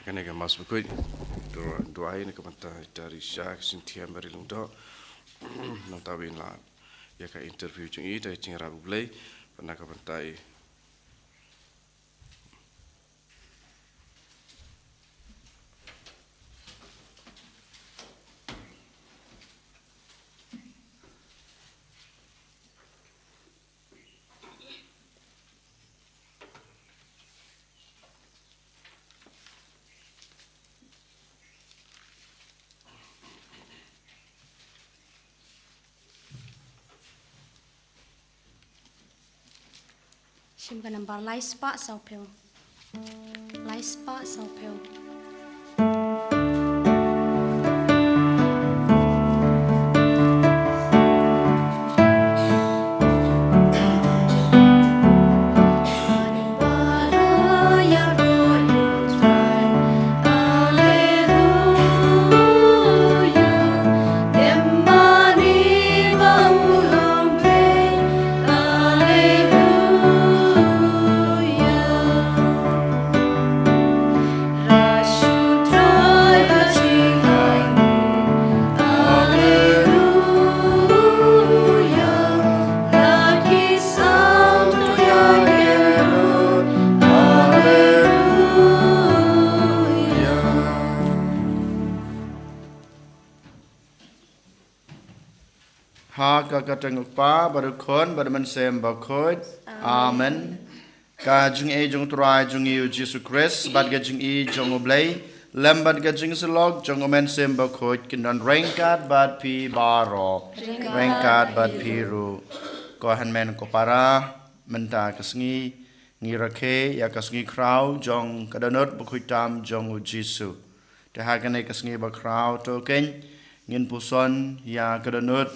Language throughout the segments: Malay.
Kan aga mas bakoi doain ka mata dari syak sintia marilung do nang tawin la ya ka interview chung I dari cing rabu blai pernah ka pantai Shim ka nambar lai spa sau peo. Lai spa sau peo. Ha ka katenguk pa barukon barman sem bakoi amen ka jung e jung trai jung yu Jesus Christ bad ga jung I jung oblay lambat ga jung selog jung omen sem bakoi kinan rengkat bad pi baro rengkat bad pi ru ko hanmen ko para menta kasngi ngirake ya kasngi kraw jong kadanot bakoi tam jong u Jesus te hagane kasngi ba kraw to ken ngin puson ya kadanot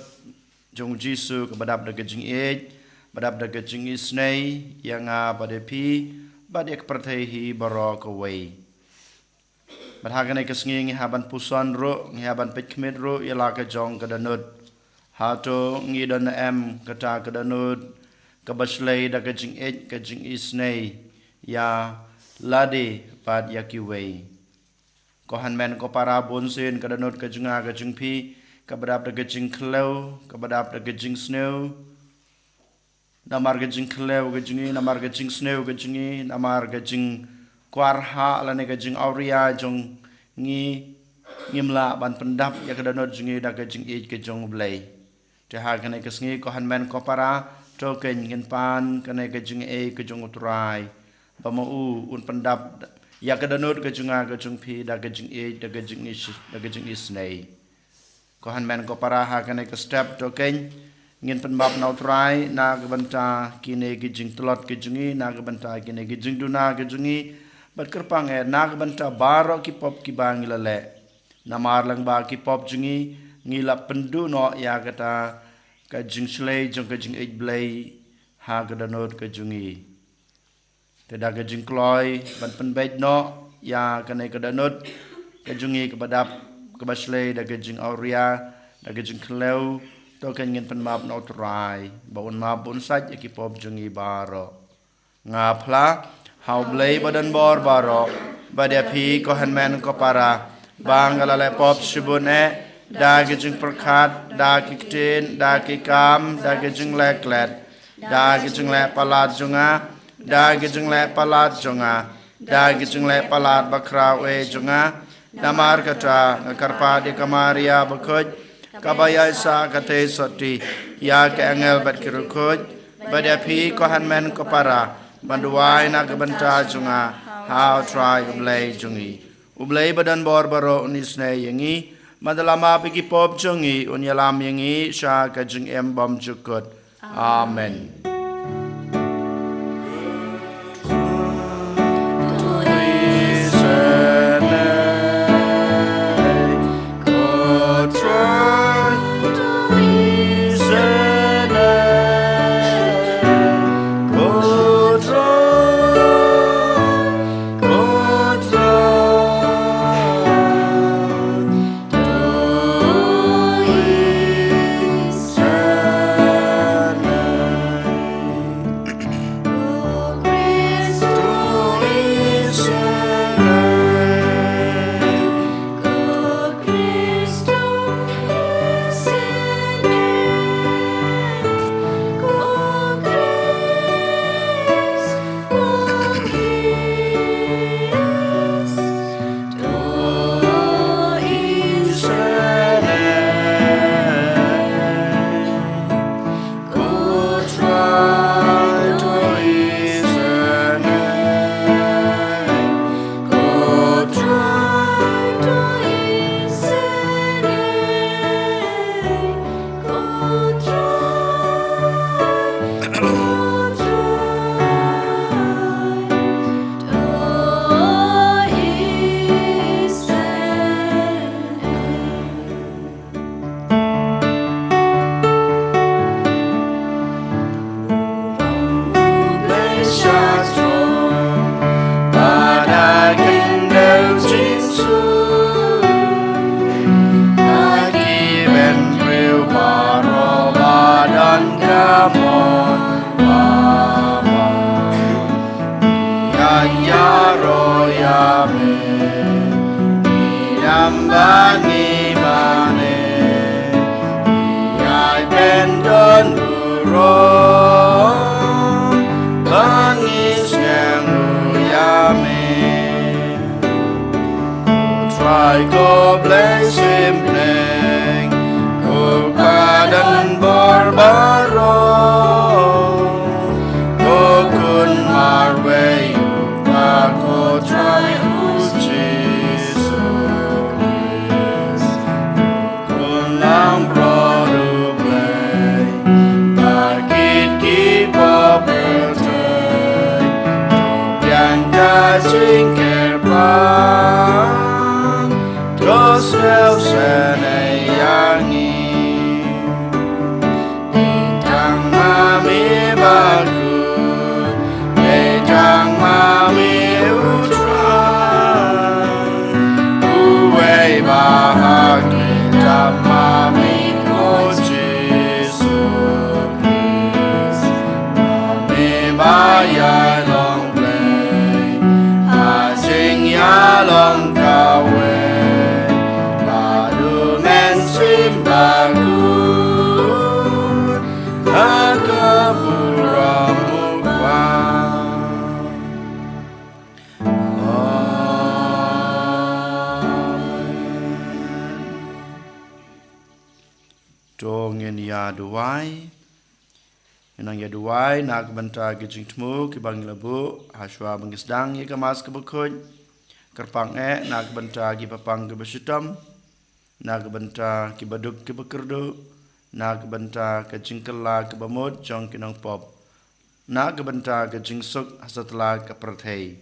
jong Jisu kebadap daga jing ej badap daga jing isnei yang pada pi badak pertehi barok away badhagane kesngi haban puson ro haban pekmit ro yala ka jong kadanut hato ngidan em kata kadanut kabaslei daga jing ej ka jing isnei ya lade bad yakiway kohan men ko para bonsin kadanut ka junga ka jing pi kabadap daga jing klau kabadap daga jing snow namar ga jing klau ga jingi namar ga jing snow ga jingi namar ga jing kwarha lane ga jing auria jong ngimla ban pendap ya kadanot jingi daga jing ej ga jong blai te ha kane kasngi ko hanmen ko para token ngin pan kane ga jing e ga jong utrai bamau un pendap ya kadanot ga junga ga jong pi daga jing ej daga jing isnei Kohan men ko para ha kane ke step to ken ngin penbab nau try na gebanta kine gijing telot gijungi na gebanta kine gijing duna gijungi bat kerpang na gebanta baro ki pop ki bang lele na marlang ba ki pop jungi ngila pendu no ya kata ka jing slay jong ka jing ej blay ha gadanot ka jungi teda ka jing kloy ban penbej no ya kane gadanot ka jungi kebadap kebaslei daga jing auria daga jing klau to kan ngin pen map no try baun map bun saj ki pop jungi baro ngapla how blei badan bor baro badia pi ko hanmen ko para bangala le pop shibune daga jing perkat daga kitin daga kam daga jing leklet daga jing le palat junga daga jing le palat junga daga jing le palat bakrawe junga namar kata karpa di kamaria bakoj kabaya sa kate soti ya ke angel bat kirukoj badia pi ko hanmen ko para banduai na gebanta junga how try ublay jungi ublay badan bor baro unisne yangi madalama piki pop jungi unyalam yangi sha ka jung em bom jukut amen. mon mama ya royame inambani mane ya ben don uro langis yame try go bless him neng ko kadan barbaro ko kun marwe ko try Jesus kun lang brodu play bakit kipa bertay yang kasing kerpan terus senayangi Tang mami bagus Tang mami utran Uwe bahagia mami ko Jesus Mami bayar long play Asing ya long kawe Baru men simbagu Dongin ya duai Inang ya duai nak benta gijing temu ki bang lebu haswa bangisdang ya kemas ke bekun kerpang nak benta ki papang ke besutam nak benta ki baduk ki bekerdu nak benta ke jingkela ke bamut jong kinang pop nak benta ke jingsuk hasatla ke perthei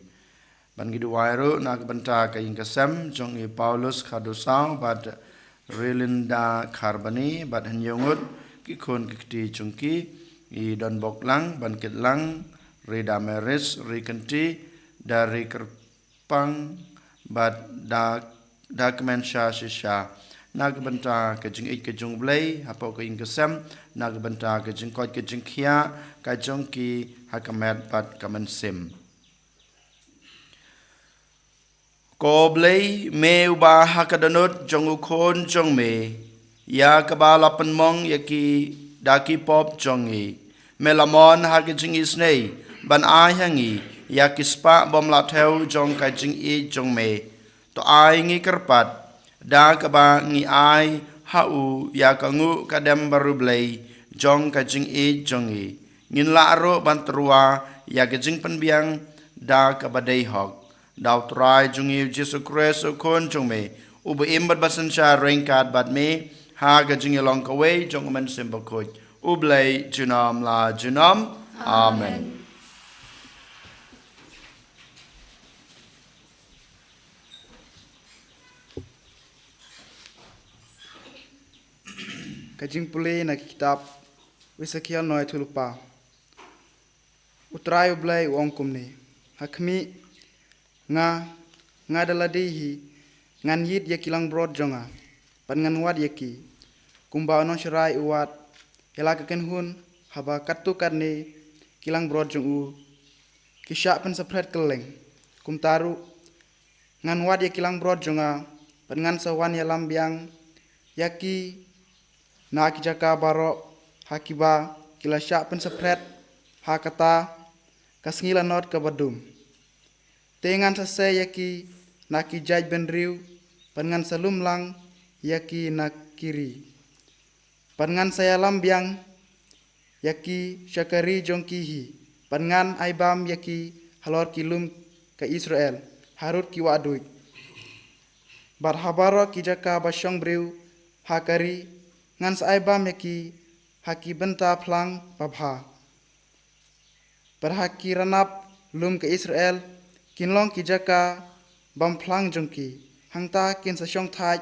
ban gi duai ru nak benta ke ingkasem jong i Paulus khadusang bad Relinda Karbani bad hanyongut ki khon kiti chungki i don boklang ban kitlang rida meris rikanti dari kerpang bad dokumen shisha nag benta ke jing ik ke jung blai hapo ke ingkasem nag benta ke jing kot ke jing khia ka jong ki hakamet bad kamen sim Ko blai me uba hakadanut jong ukon jong me ya kabalapan mong yaki daki pop jong e melamon hakijing isnei ban ayangi yaki spa bom latheu jong kajing e jong me to ai ngi kerpat da kaba ngi ai hau ya kangu kadem baru blai jong kajing e jong e ngin la ro ban trua ya kajing penbiang da kabadai hok Daw try jungi Jesu Christ kon jong me ubu imbat basan sha rengkat bat me ha ga jungi long kaway jong man simba koj ublay junam la junam amen Kajing puli na kitab wisakial noy tulupa utray ublay uong kumni hakmi nga daladihi ngan yit yakilang brod jonga pan ngan wad yaki kumba no shirai uwat yala kaken hun haba katu karne kilang brod jong u kisha pen sepret keleng kumtaru ngan wad yakilang brod jonga pan ngan sawan yalam biang yaki na kijaka baro hakiba kila sha pen sepret hakata kasngila not kabadum Tengan sase yaki naki jaj benriu pangan salum lang yaki nakiri pangan saya lambiang yaki syakari jongkihi pangan aibam yaki halor kilum ke Israel harut ki waduit bar habaro ki jaka basyong briu hakari ngan aibam yaki haki benta plang babha perhaki ranap lum ke Israel kinlong ki jaka bam plang jongki hangta kin sa syong thaj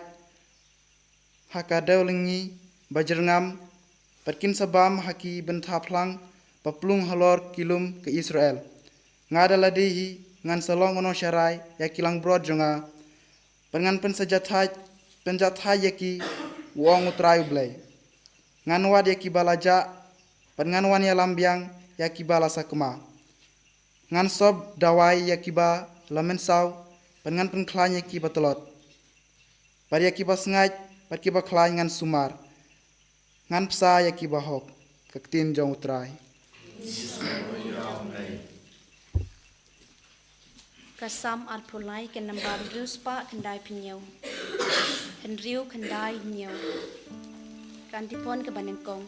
haka dawlingi bajrngam perkin sabam haki bentha plang paplung halor kilum ke Israel ngada ladihi ngan salong ono syarai ya kilang brod jonga pengan penjathaj yaki wong utrai blai ngan wad yaki balaja pan ngan wan ya lambiang ya kiba la sakma ngan sob dawai ya kiba lamen saw pan ngan pen klan ya kiba telot par ya kiba sngaj par kiba klan ngan sumar ngan psa ya kiba hok kaktin jong utrai Kasam at pulai ken nambar riu spa kendai pinyau. Ken riu kendai nyau. Kantipon ke banengkong.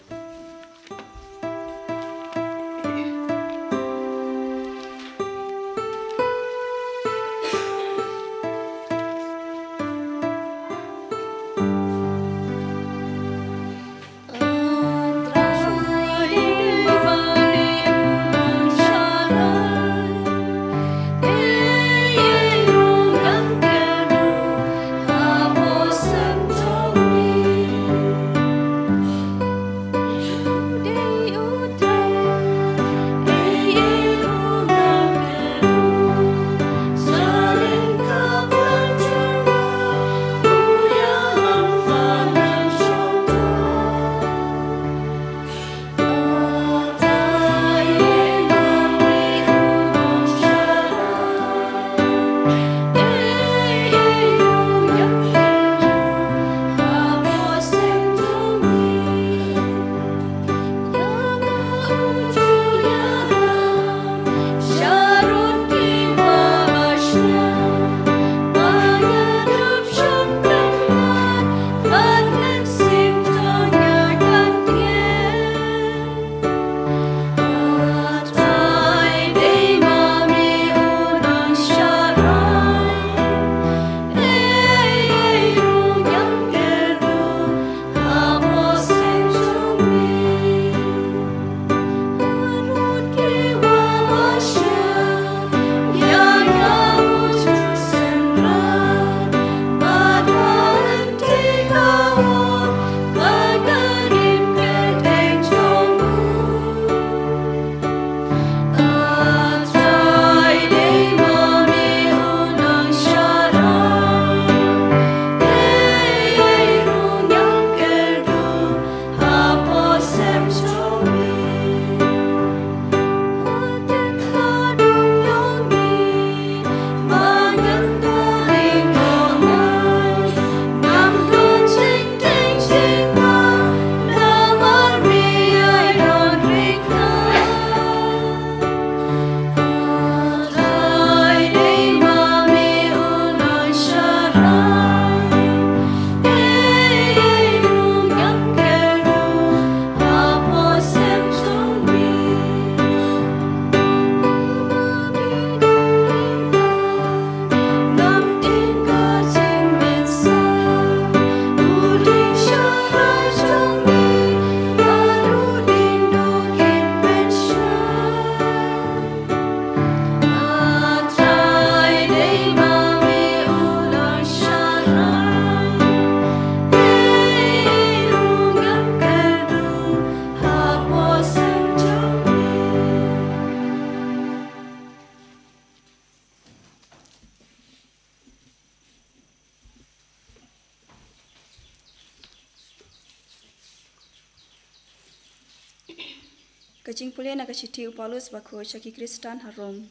Kacing pulia na kaciti upalus bako caki Kristan harom.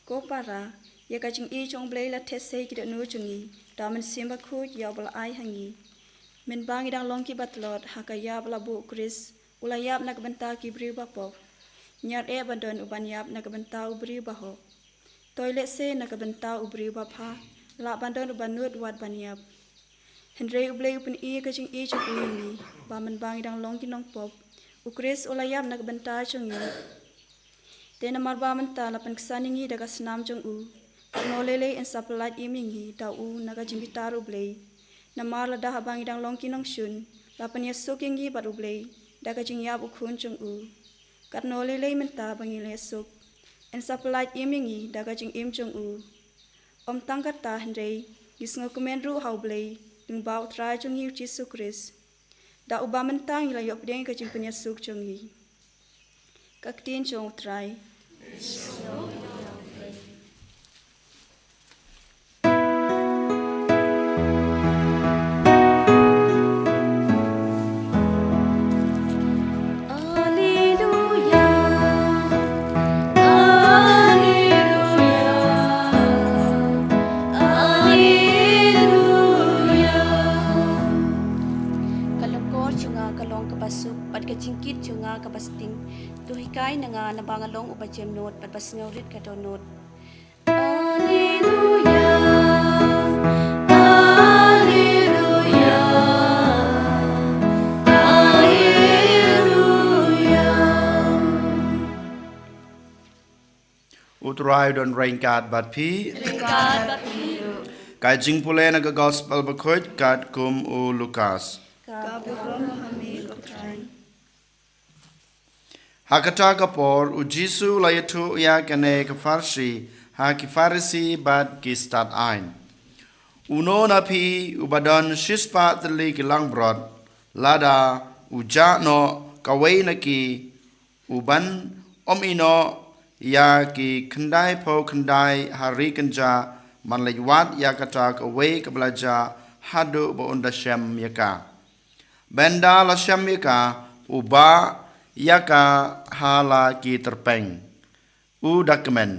Ko para ya kacing I jong blay la tesay kita nu jungi damen simba ku ya bala ai hangi. Min bangi dang longki batlot hakaya bala bu Kris ulayap na kabenta ki bri bapok. Nyar bandon uban yap na kabenta ubri baho. Toilet se na kabenta ubri bapha la bandon uban nut wat banyap. Hendrei ublay upin I kacing I jong uingi ba min bangi dang longki nong pop. Ukris ulayap nak benta chungi. Tena marba menta lapan kesaningi daga senam chung u. Karnolele en sapelat imingi da u naga jimbitar ublay. Namar la dah abang idang longki nong shun. Lapan yasuk yengi bat ublay. Daga jingyap ukun chung u. Karnolele menta bangile yasuk. En sapelat imingi daga jing im chung u. Om tangkat ta hendrei. Yisngo kumenru hau blay. Ding bau trai chungi ucisu Kris. Da uba mentang ila yop deng kacing punya suk chongi. Kaktin chong try. Alleluia. bor chunga kalong kabasuk pat ka jingkit chunga kabasting tu hikai nanga na bangalong ubajem not pat basngaurit ka donot. Utrai don rain kat bat pi. Kai jing pule na ka gospel bakhoit kat kum u Lukas. Hakata kapor u Jisu layatu ya kane ka farsi ha ki farisi bat ki stat ein. Uno na pi u badan shispa tli ki langbrod lada u ja no kawai na ki uban om ino ya ki kendai po kendai hari kenja man lewat ya kata kawai ke belajar hadu bo unda syam yaka benda la syam yaka uba yaka hala ki terpeng u dokumen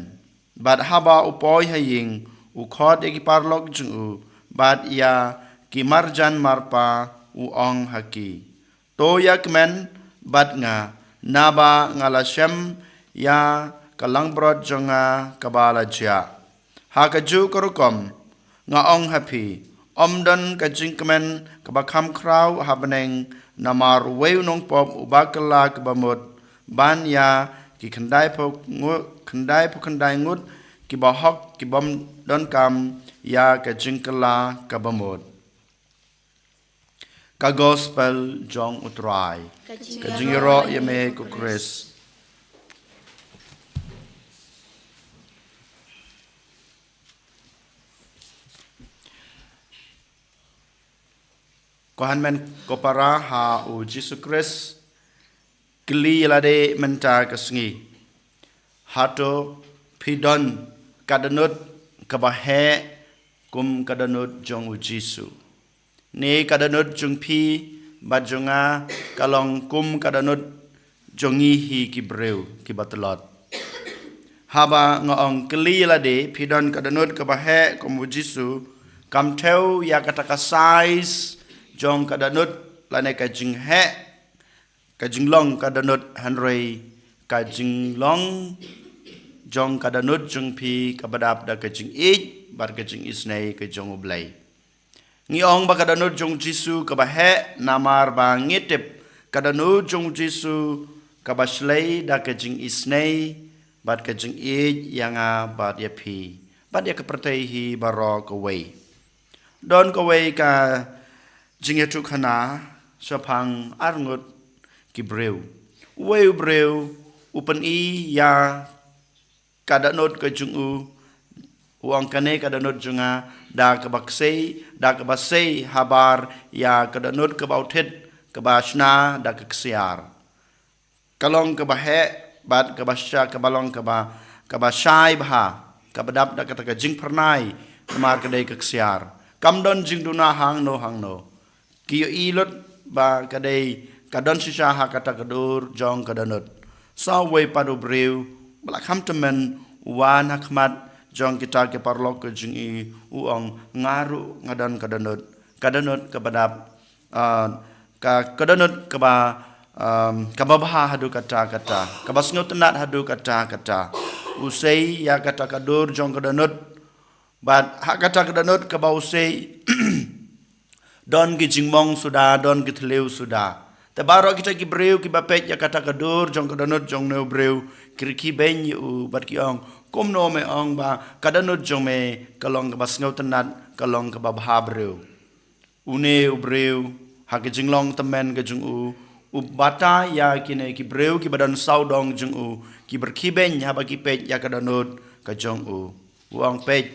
bad haba upoi haying u khod ki parlok jung u bad ya ki marjan marpa u ong haki to yakmen bad nga naba ngala syam ya kalang brod jonga kabala jia hakaju korukom nga ong happy omdon ka jinkmen kabakam kraw habneng namar weu nong pop ubakala kabamut ban ya ki khandai po khandai ngut ki bahok ki bom don kam ya ka jinkala kabamut ka gospel jong utrai ka jingiro yeme ku Chris. Kohan men kopara ha u Jesus Christ kli lade menta kasngi hato pidon kadanut kabahe kum kadanut jong u Jisu ne kadanut jong pi bajonga kalong kum kadanut jongi hi ki breu ki batlot haba ngong kli lade pidon kadanut kabahe kum u Jisu kam theu ya kataka size jong kadanut lane kajing he kajing long kadanut hanrei kajing long jong kadanut jong pi kabadap da kajing ich bar kajing isnei ke jong ublai ngi ong ba kadanut jong Jisu kabahe namar ba ngitip kadanut jong Jisu kabaslei da kajing isnei bar kajing ich yanga bar ya pi bar ya kepertai hi baro kawai don kawai ka jingetu khana sapang arngut ki breu weu breu upen I ya kadanut ke jungu uang kane kadanut junga da ke baksei habar ya kadanut ke bautit ke basna da ke ksiar kalong ke bahe bat ke basya ke balong ke basai bha ke badap da kata ke jing pernai kemar kedai ke ksiar kamdon jing duna hang no kiyo ilot ba kadai kadon sisa ha kata kadur jong kadanut sawe padu breu balak ham temen wan hakmat jong kita ke parlok ke jingi uong ngaru ngadan kadanut kebadap ka kadanut keba kababha hadu kata kabasngot tenat hadu kata usai ya kata kadur jong kadanut bat hak kata kadanut keba usai don ki jingmong sudah don ki thleu sudah te baro kita ki breu ki bapet ya kata kadur jong kadanut jong neu breu kirki ben yu bat ki ong kom no me ong ba kadanut jong me kalong bas ngau tenat kalong ka babha breu une breu ha ki jinglong temen ke jong u bata ya kine ki breu ki badan saudong jong u ki berki ben ha ba ki pet ya kadanut ka jong u uang pet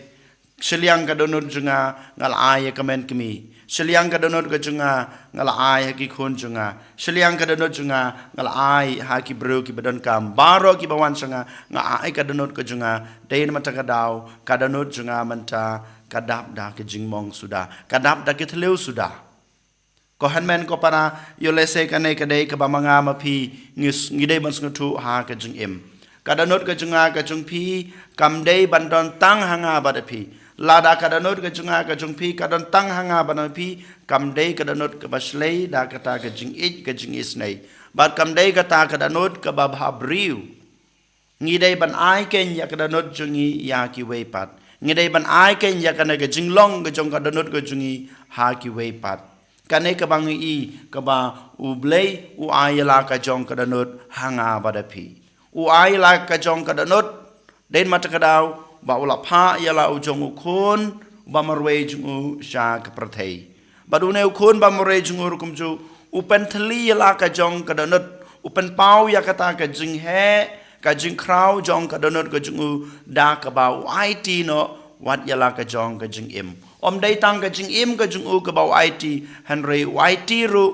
seliang kadanut jonga ngal ay kamen kimi seliang kadanut ka jonga ngal ay haki khun jonga seliang kadanut jonga ngal ay haki bro ki badan kam baro ki bawan sanga nga ay kadanut ka jonga dain mata kadau kadanut jonga manta kadap da ke jingmong sudah kadap da ke thleu sudah ko hanmen ko para yo lese kane kadai ka bamanga mapi ngidai ban sngutu ha ka jing im kadanut ka jonga ka jung pi kam dei bandon tang hanga badapi lada kadanut ke junga ke jung pi kadon tang hanga banan pi kam dei kadanut ke baslei da kata ke jing it ke jing isnei bat kam dei kata kadanut ke babhabriu ngi dei ban ai ken ya kadanut jungi ya ki weipat ngi dei ban ai ken ya kana ke jing long ke jong kadanut ke jungi ha ki weipat kane ke bangi i ke ba u blei u ayala ka jong kadanut hanga badapi u ayala ka jong kadanut den mata kadau ba ula pha yala u jong u khun ba marwe jung u sha ka prathei ba du ne u khun ba marwe jung u kum ju u pen thli yala ka jong kadanut u pen pau ya kata ka jing he ka jing krau jong kadanut ka jung u da ka ba u it no wat yala ka jong ka jing im om dai tang ka jing im ka jung u ka ba it henry it ru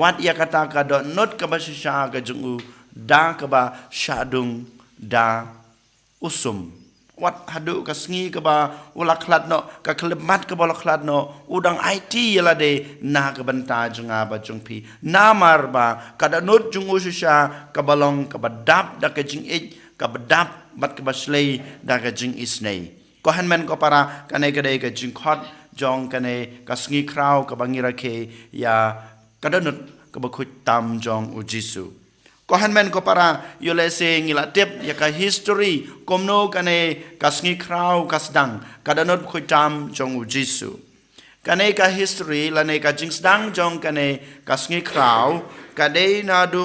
wat ya kata ka do not ka ba sha ka jung u da ka ba shadung da usum wat hadu ka sngi ka ba ulaklat no ka klemat ka bolaklat no udang it yala de na ka banta junga ba jung pi namar ba kada not jung usha ka balong ka badap da ka jing it ka badap bat ka baslei da ka jing isnei ko hanmen ko para kane ka de ka jing khot jong kane ka sngi krau ka bangira ke ya kada not ka ba khut tam jong u jisu ko hanmen ko para yole se ngila tep ya ka history komno kane kasngi krau kasdang kadanot khutam jong u jisu kane ka history lane ka jingsdang jong kane kasngi krau kade na du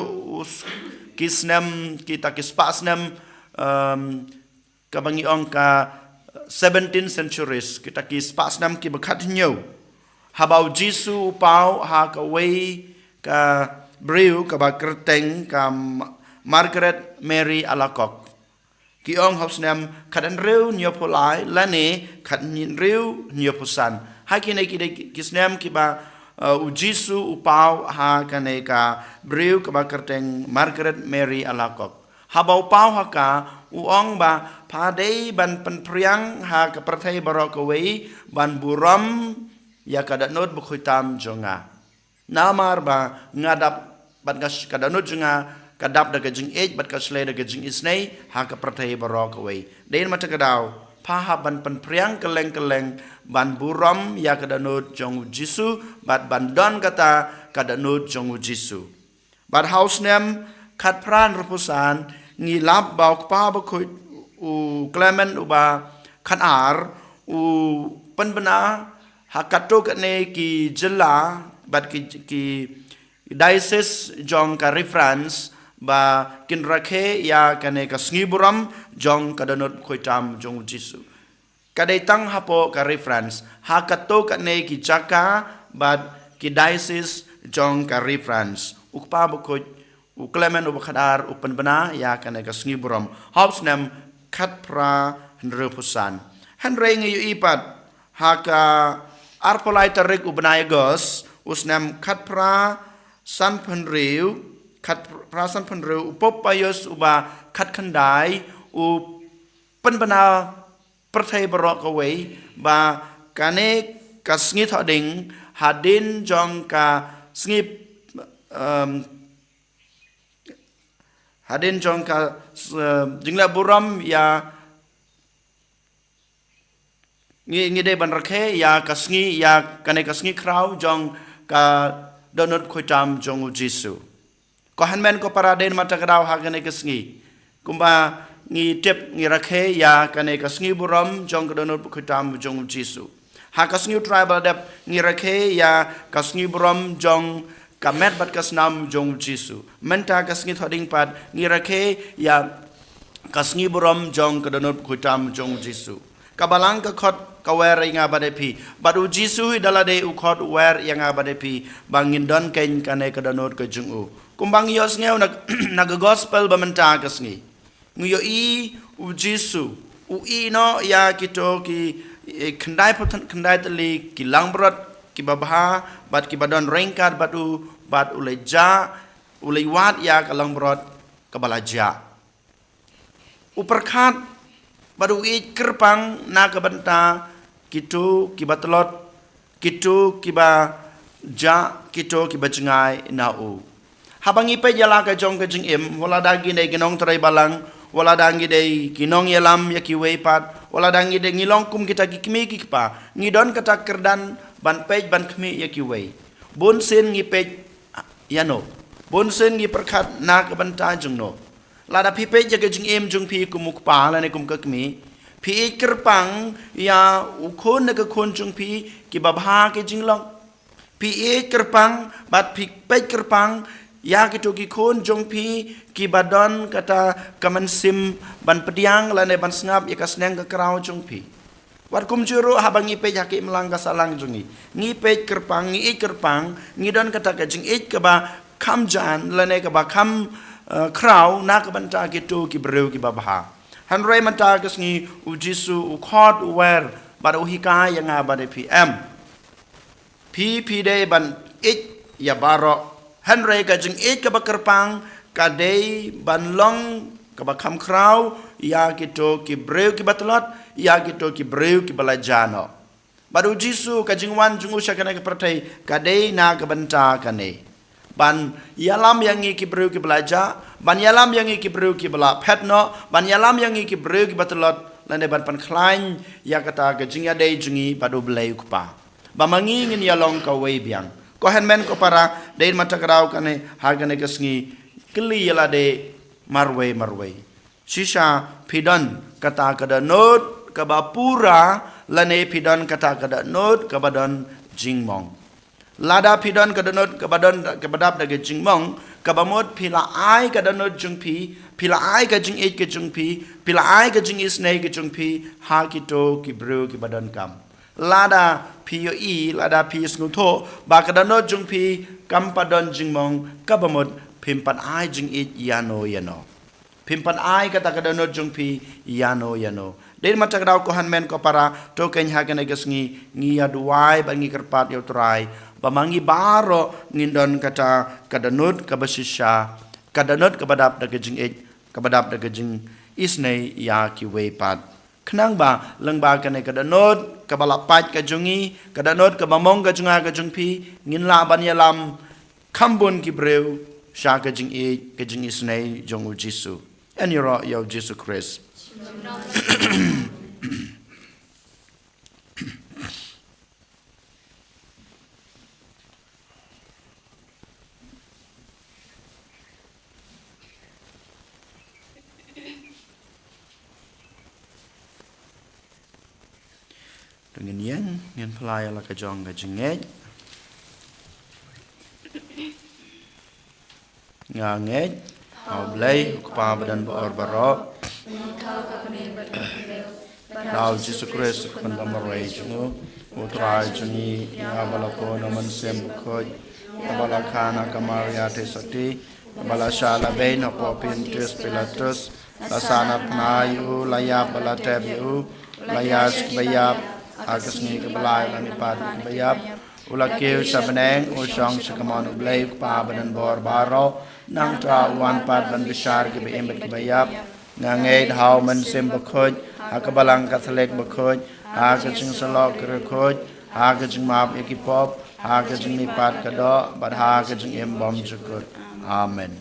kisnam kita kispasnam kabangi ong ka 17th centuries kita kispasnam ki bakhat nyo habau jisu pau ha ka wei ka Briu ka ba kerteng ka Margaret Mary Alacock ki ong hosnam khadan reu nyopolai lane khanin reu nyoposan hakine ki kisnam ki ba ujisu upau ha kane ka Briu ka ba kerteng Margaret Mary Alacock habau pau ha ka uong ba padei ban penpriang ha ka prathai barokawei ban buram ya kadanot bukhutam jonga namar ba ngadap bat gas kadanut junga kadap daga jing ej bat kasle daga jing isnei ha ka prathai barok away den mata kadau pha ban pen priang keleng ban buram ya kadanut jong jisu bat ban don kata kadanut jong jisu bat house name khat pran repusan ngi lab bauk pa ba khoi u clement u ba khan ar u pen bana ha kato kane ki jela bat ki diocese jong ka reference ba kin rakhe ya kane ka sngiburam jong kadanot khoitam jong jisu kadai tang hapo ka reference ha kato kane ki jaka ba ki diocese jong ka reference ukpa ba khoi u clement u khadar u panbana ya kane ka sngiburam house name khat pra repusan hanre ngi ipat ha ka arpolai tarik u banayagos usnam khat pra san penriu khat prasan penriu upopayos uba khat khandai u penbana prathai barok away ba kane kasngi thoding hadin jong ka sngi hadin jong ka jingla buram ya ngi de ban rakhe ya kasngi ya kane kasngi krau jong ka donut khoitam jong jisu ko hanmen ko paraden mata kadau ha kane kasngi kumba ngi tep ngi rakhe ya kane kasngi buram jong ka donut khoitam jong jisu ha kasngi tribal dep ngi rakhe ya kasngi buram jong kamet bat kasnam jong jisu menta kasngi thoding pat ngi rakhe ya kasngi buram jong ka donut khoitam jong jisu kabalang ka khot kawer yang abadepi badu jisu dalade ukhot wer yang abadepi bangin don ken kane kadanot ke jungu kumbang yos ngeu nag gospel bamenta kasngi nguyo i u jisu u i no ya kito ki khandai puthan khandai tali ki langbrot ki babha bat ki badon rengkat batu bat uleja ulewat ya kalangbrot kabalaja uperkhat badu i kerpang na kabanta kitu kibatlot kitu kiba ja kitu kiba jengai nau habangi pe jala ka jong ka jing im wala dagi nei ginong trai balang wala dangi dei kinong yelam ya ki weipat wala dangi de ngilong kum kita ki kmi ki pa ngidon kata kerdan ban pej ban kmi ya ki wei bon sen ngi pej yano bon sen ngi perkhat na ka ban ta jung no lada pi pej ya ke jing em jung pi kumuk pa la ne kum ka kmi pi kerpang ya ukon na ka kon jung pi ki babha ke jinglong pi kerpang bat pi pej kerpang ya gitu ki kon jong pi ki badon kata kaman sim ban pediang lane ban sngap ya kasneng ka krau jong pi wat kum juru habang ngi pe jaki melang ka salang jongi ngi pe kerpang ngi kerpang ngi don kata ka jing ka ba kam jan lane ka ba kam krau na ka ban ta gitu ki breu ki babha han rei man ta kas ngi u jisu u khot u wer ba u hika yang ba de pm pi de ban ya baro Henry ka jing ka bakerpang ka day banlong ka bakam kraw ya kito ki breu ki batlot ya kito ki breu ki balajano baru jisu ka jing wan jung usha kana ka pratai ka day na ka banta kane ban yalam yang ki breu ki balaja ban yalam yang ki breu ki bala petno ban yalam yang ki breu ki batlot lane ban pan klain ya kata ka jing ya day jungi badu blai kupa ba mangi ngin yalong ka wei biang ko hen ko para dein mata krau kane hagane kasngi kli yala de marwe shisha pidon kata kada not kabapura lane pidon kata kada not kabadon jingmong lada pidon kada not kabadon kabadap dage jingmong kabamot pila ai kada not jungpi pila ai ka jing ke jungpi pila ai ka jing isnei ke jungpi ha kito ki bru ki badon kam lada POE lada PS nguto ba kadano jung pi kampadon jingmong kabamot pimpan ai jing it yano pimpan ai kata kadano jung pi yano den mata grau ko hanmen ko para to ken hagen gasngi ngi aduai bangi kerpat yo trai bamangi baro ngindon kata kadanut kabasisha kadanut kabadap daga jing it kabadap daga jing isnei ya ki we pat kenang ba leng ba kane kadanot kabalapat ka jungi kadanot ka bamong ka junga ka jungpi ngin la ban yalam kambon ki breu sha ka jing e ka jing isnei jong u jisu en yoro yo jisu Christ dengan yan pelai ala kajong kajengej ngangej au blai kupa badan bor baro Dau Yesus Kristus kan damarai jungu utrai jungi ya balako naman sem khoj balakana kamaria te sati balashala bain apo pintus pilatus lasana pnayu laya balatebu layas bayab agus ni kebalai lani pad bayab ulakeu sabeneng usang sekamon blai pa badan bor baro nang tra wan pad ban besar ke beembet ke bayab nangei hau men sem bakhoj akabalang kathlek bakhoj akajing salok rekhoj akajing map ekipop akajing ni pad kado bad akajing embom jukut amen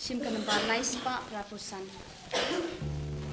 Sim ka number nice pa rapusan. Bila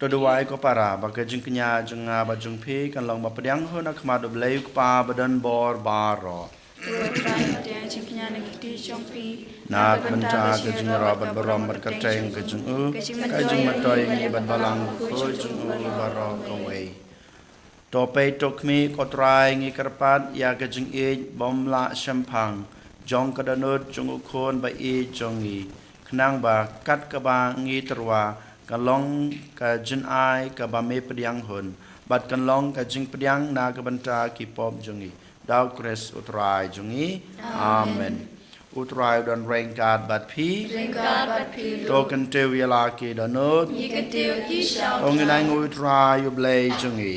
Kedua ko para baka jing kenya jeng bajung pi kan long bapediang ho nak madu blei pa badan bor baro. Tua trai dia jingnya nak di jongpi. Na benta ke jing rabat barom berkateng ke jing ka jing matoi ni ban balang ko jing baro kawai. Tope tokmi ko trai ngi karpat ya ke jing bom la shampang jong kadanut jong ukon ba jong i knang ba kat ka ba ngi terwa ka long ka jin ai ka ba me pediang hun bat kan long ka jing pediang na ka banta ki pop jong i dau kres utrai jong i amen utrai don rengkat bat pi to kan te wiala ki danut ong nai ngui trai yu blei jong i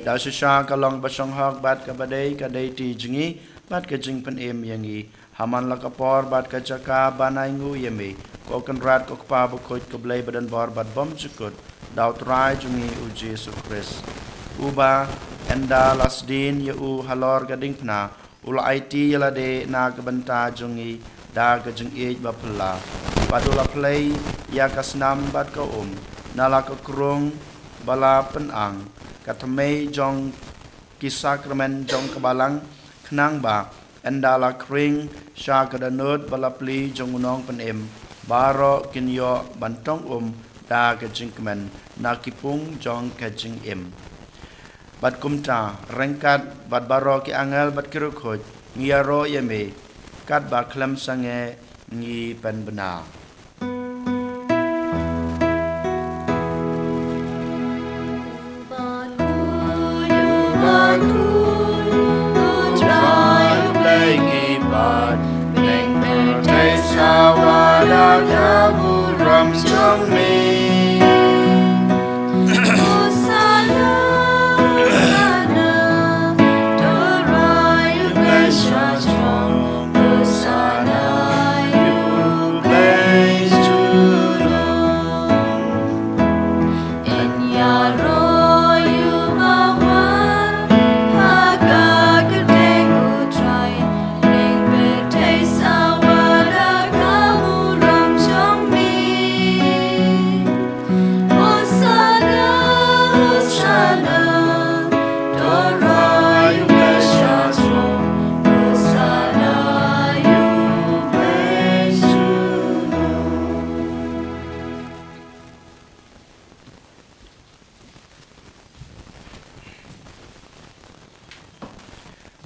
da sha ka long ba shong hok bat ka ba dei ti jong i bat ka jing pen em yang i haman la kapor bat ka chaka banai ngu yemi ko kan rat ko pa bu ko ko blai badan bor bat bom chukut daw trai jungi u Jesu Christ uba enda lasdin ya u halor gading pna ula IT yala de na ka banta jungi da ka jing ej ba pla padula play ya kasnam bat ka nala ka krung bala penang katame jong kisakramen jong kabalang knang ba endala kring sha kadanut balapli jongunong penem baro kinyo bantong da kajingmen nakipung jong kajing bat kumta rengkat bat baro ki angel bat kirukhoj ngiaro yeme kat ba klam sange ngi pen bena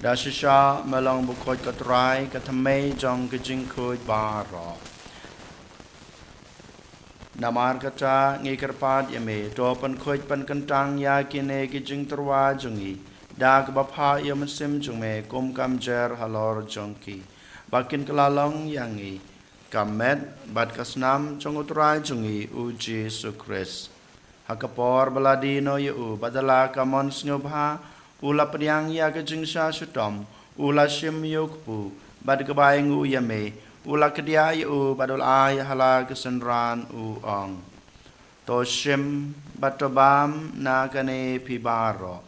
da shisha melong bukoj katrai katame jong kajing koj baro namar kata ngi kerpat yame to pan khoj pan kantang ya kine kajing terwa jongi da ka bapha ya mesim jongme kum kam jer halor jongki bakin kelalong yangi kamet bat kasnam jong utrai jongi u Jesu Christ hakapor baladino yu badala kamon snobha ula pediang ya ke jingsha sutom ula shim yokpu bad kebayang u yame ula kedia yu badul ay hala kesenran u ong to shim batobam na kane pibaro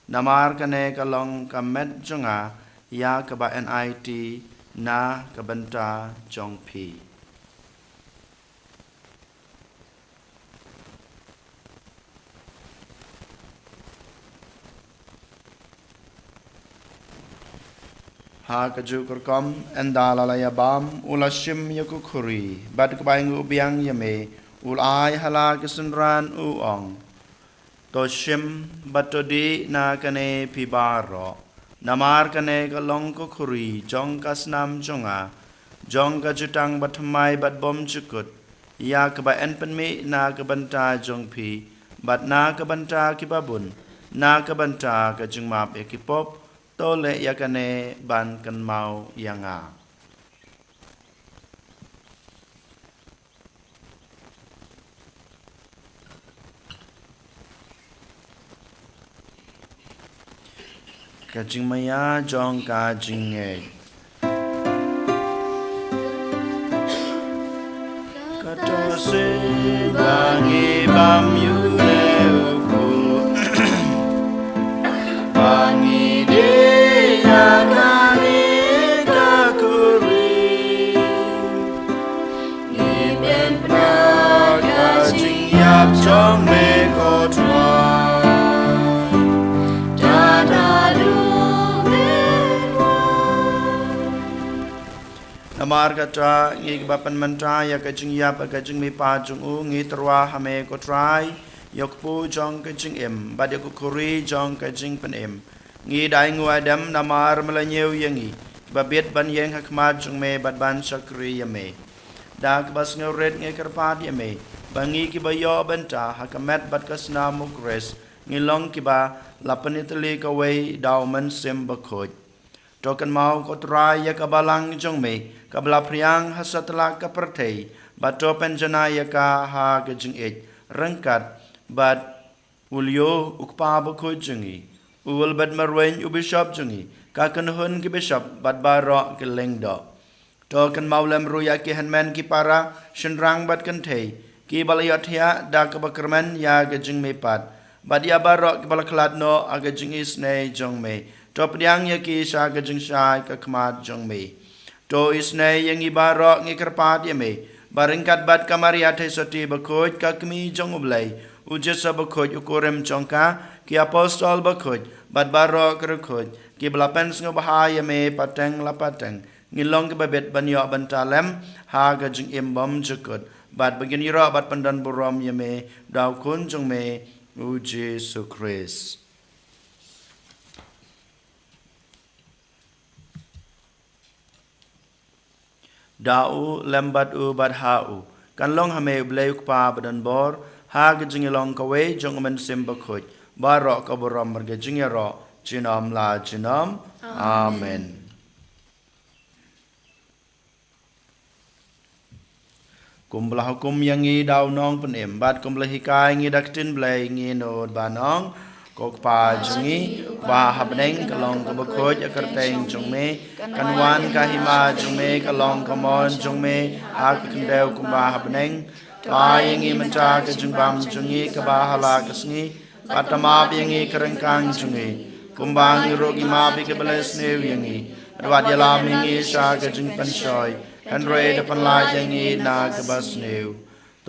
namar kane kalong kamet jonga ya ke ba NIT na kebenta jongpi ha kaju kurkom endala la bam ula shim yaku khuri bad kabayang ubiang yame ul ai hala kesenran u ong to shim batodi na kane pibaro namar kane kalong ko khuri jong kasnam jonga jong ka jutang batmai bat bom chukut ya ka ba en penmi na ka banta jong pi bat na ka banta kibabun na ka banta ka jingmap ekipop tole yakane ban kan mau yanga kajing maya jong kajing kata se bangi bam yune uku bangi Namar kata ngi bapan manta ya kajing ya pa kajing mi pa jung u ngi terwa hame ko trai yok pu jong kajing em bad yok kuri jong kajing pen em ngi dai ngu adam namar melanyeu yangi babet ban yang hakmat jung me bad ban sakri ya me da bas ngeuret ngi kerpat ya me bangi ki bayo banta hakamet bad kasna mukres ngi long ki ba lapanitli ka wei dauman sem bakhoj tokan mau ko trai ya kabalang jong me kabla priang hasatla ka pertei bato penjana ya ka ha gajing ej rangkat bad ulyo ukpa bakhoj jungi ul bad marwen ubishop jungi ka kanhun ki bishop bad baro ki lengdo tokan mau lem ruya ki hanman ki para shenrang bad kan thei ki balayot ya da ka bakrman ya gajing me pat bad ya baro ki balaklat no agajing isne jong me to priang ya ki sha gajing sha ka khmat jong me to isne yang ibaro ngi kerpat ya me baringkat bad kamaria the soti bakhoj ka kmi jong ublai ujesa bakhoj ukorem jongka ki apostol bakhoj bad baro kerkhoj ki blapen sngo bahaya me pateng lapateng ngilong ke babet banyo bantalem ha gajing imbom jekut bad begin ira bad pandan borom ya me daw kun jong me u Jesu Christ. Dau lembat u bad hau kan long hame blay ukpa badan bor ha gajing long kawe jong men sim bakhoj baro ka borom gajing ro jinom la jinom amen. Kumbelah hukum yang ngi dau nong penem bad kumbelah hikai ngi daktin blay ngi nod banong kok pa jungi ba habneng kalong ka bakhoj akarteng jong me kanwan kahima jong me kalong kamon jong me ak kendeu kumba habneng pa yang ngi menca ka jungbam jungi ka ba hala kasngi patama yang ngi kerengkang jungi kumbang rogi ma bi ka bales new yang ngi adwat yalam ngi sha ka jung panshoy Henry depan lajang ngi na kabas new.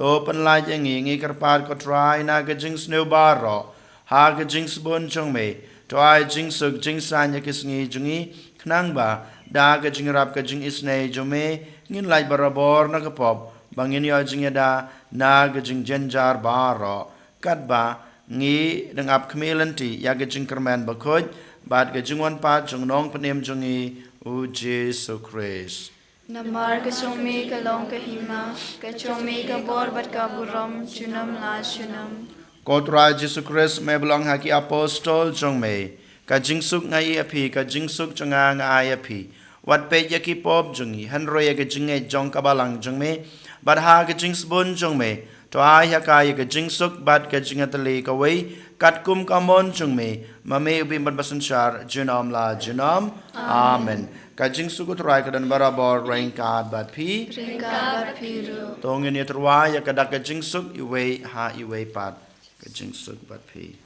To pan lajang ngi kerpat ko try na gajing snew baro. Ha gajing sabon chong me. To ai jing suk jing sanya kis ngi jungi. Knang ba. Da gajing rap gajing isne jome. Ngin laj barabor na kapop. Bangin yo jing yada na gajing jenjar baro. Kat ba ngi dengap kemilanti ya gajing kerman bakhoj. Bad gajing wan pat jong nong panem jungi. U Jesu Christ. Namar ka chongme ka long ka hima, ka chongme ka bor bat ka buram, chunam la chunam. Kotra Jesu Christ me belong haki apostol jong me. Ka jingsuk ngai api, ka jingsuk jonga ngai api. Wat pe yaki pop jongi, hanro ya ka jinge jong kabalang jong me. Bad ha ka jingsbun jong me. To ai haka ya ka jingsuk bad ka jingatali ka wei. Kat kum kamon jong me. Mame ubi ban basansyar, junom la junom. Amen. Kajing suku terai kadan barabor ringkat bat pi Piru. tongin ya terai ya kadak kajing suk iwe ha iwe pat kajing suk bat pi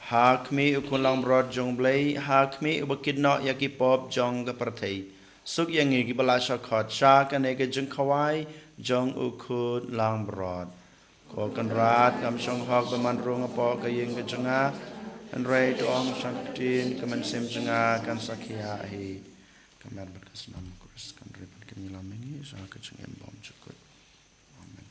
Hakmi ukulang brod jong blay hakmi ubakid no yaki pop jong gapartay suk yangi gibala shakot sha kanega jong kawai jong ukud lang brod ko kan rat kam shong hok baman rung apo kayeng kajonga and ray to ong shaktin kaman sim jonga kan sakya hi kamar berkas nam kurs kan ripat kanilam ini sha kajong embom chukut amen.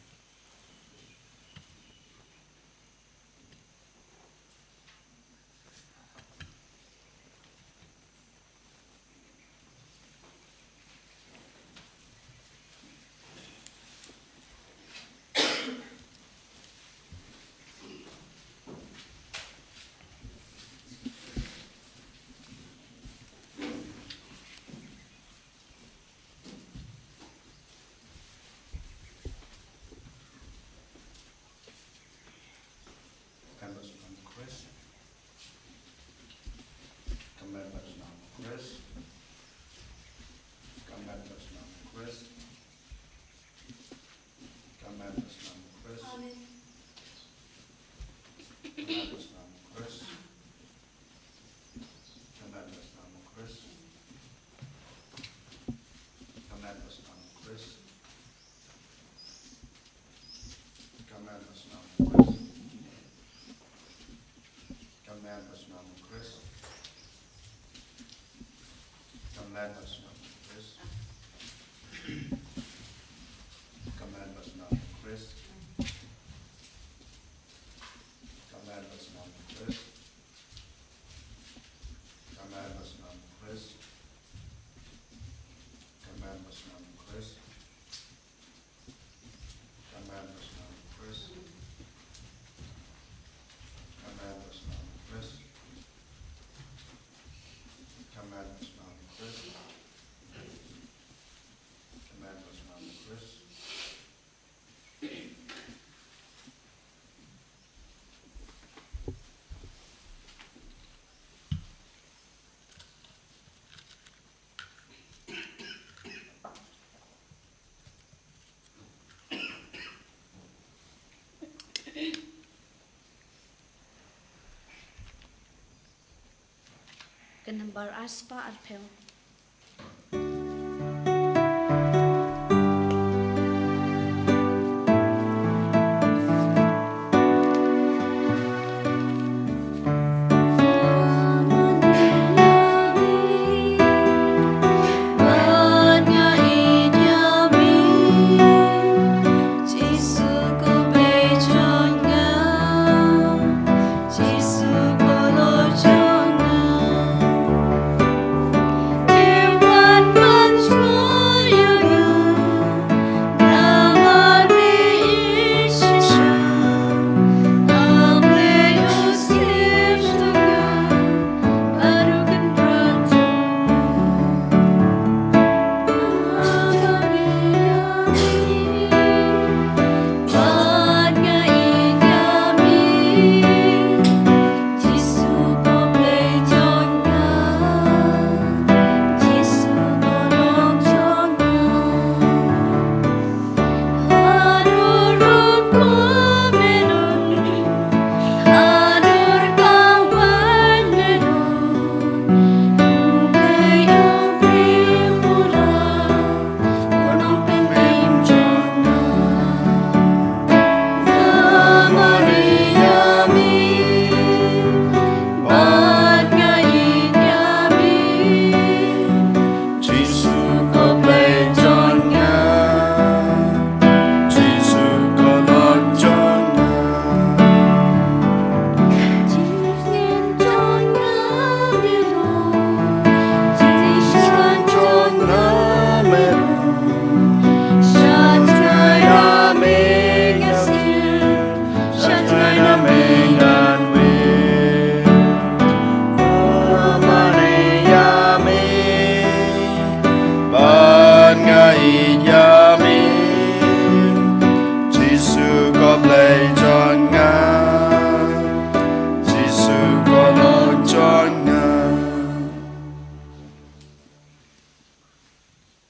Kenambar aspa arpel.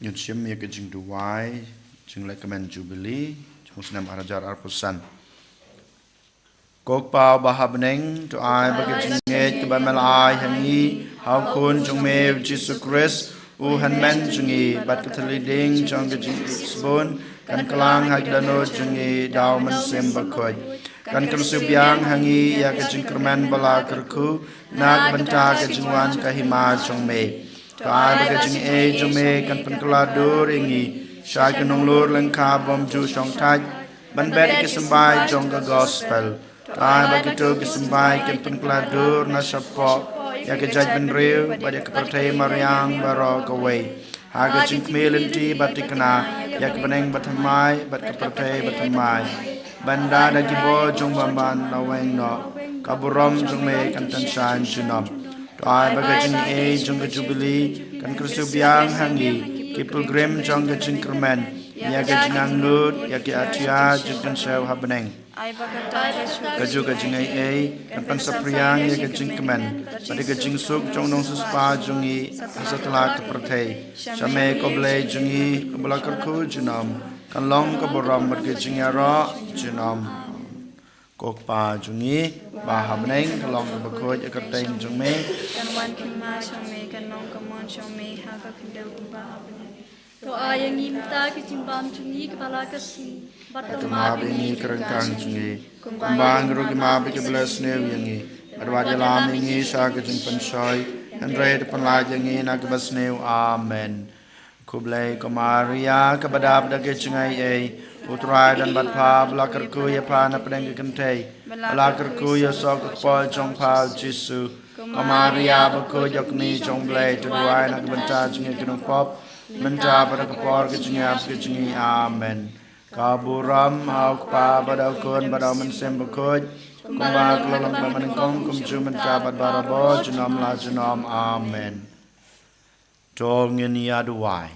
Nyun siam ya ke jing duwai jing le kemen jubilee jung senam arajar arpusan Kok pau bahabneng to ai bagi jing nge ke ban malai hangi how kun jung me Jesus Christ u han men jungi bat ke teliding jong ke jing sbon kan kelang hak dano jungi daw men sem bakoi kan kersubyang hangi ya ke jing kerman bala kerku nak benta ke jingwan kahima jong me Kai bagi jing jong me kan penkeladur ingi syai kenong lur lengkap bom ju song taj ban bet ke sembai jong ke gospel Kai bagi tu ke sembai kan penkeladur na sapok ya ke jaj ben riu pada ke pertai mariang baro ke wei ha ke jing melenti batikna ya ke beneng batamai bat ke pertai batamai banda dagi bo jong bamban laweng no kaburom jong me kan tan shan junom Ai bagi jing jong ke jubilee kan kersubyang hangi ki pilgrim jong ke jing kermen ya ke jing anglut ya ke atia jing kan sew habneng Ai bakatai Kaju kajing ai kan pan sapriang ye kajing kemen pada kajing suk jong nong suspa jungi setelah terpertai shame koble jungi kabula kerku junam kan long kaboram ber kajing yara junam kokpa jungi baham neng kalong kabakoj akartain jungme kan wan kima shome kan nong kamon shome haka kendau ba Doa yang imta kecimbam cungi kepala kasih. Kemabi ni kerengkang jungi kumbang gerugi mabi ke belas new yangi adwaja lam ingi sha kajing pensoi andre depan lajangi nak bas new amen kublai komaria kabadab dage cungai ai Putra dan batpa belakarku ya pana pedang kentai belakarku ya sok pol jong pal jisu Komaria baku jokni jong blai tuduai nak benta jungi kenung pop Menta pada kepor kecungi amen Kaburam au pa badau kun badau mensem bakoj kumba kelam pamanengkong kumju menta bad barabo junam la junam amen Tol ngin yaduai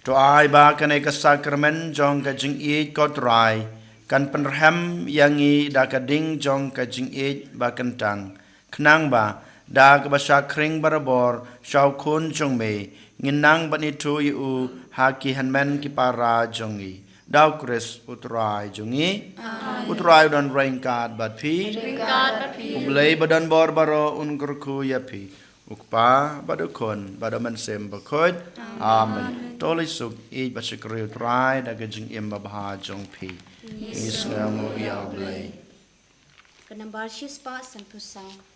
Doai ba kanai ka sakramen jong ka jing i kotrai kan penrhem yangi da ka ding jong ka jing i ba kentang knang ba da ka basha kring barabor shau kun jong me nginang bani tu yu haki hanmen ki para jongi dau kris utrai jongi utrai dan raingkat bat pi ublei badan bor baro unkurku ya pi ukpa badukon badaman sem bakod amen tolisuk I basikri utrai da gajing im babha jong pi isngamu ya ublei Kenambar shispa sampusang.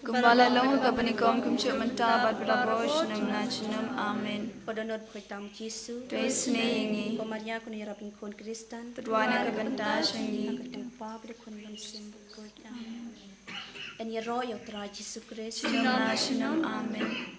Kumbala long kapanikom kumchuk menta bat brabosh namna chinam amen. Podonot koitam Jisu. Tuisne yingi. Komaria kuni rapin kon Kristan. Tudwana kabenta shangi. Ketempa pada kon lamsim bukut. En ya roh ya tra Jisu Kristus. Namna chinam amen.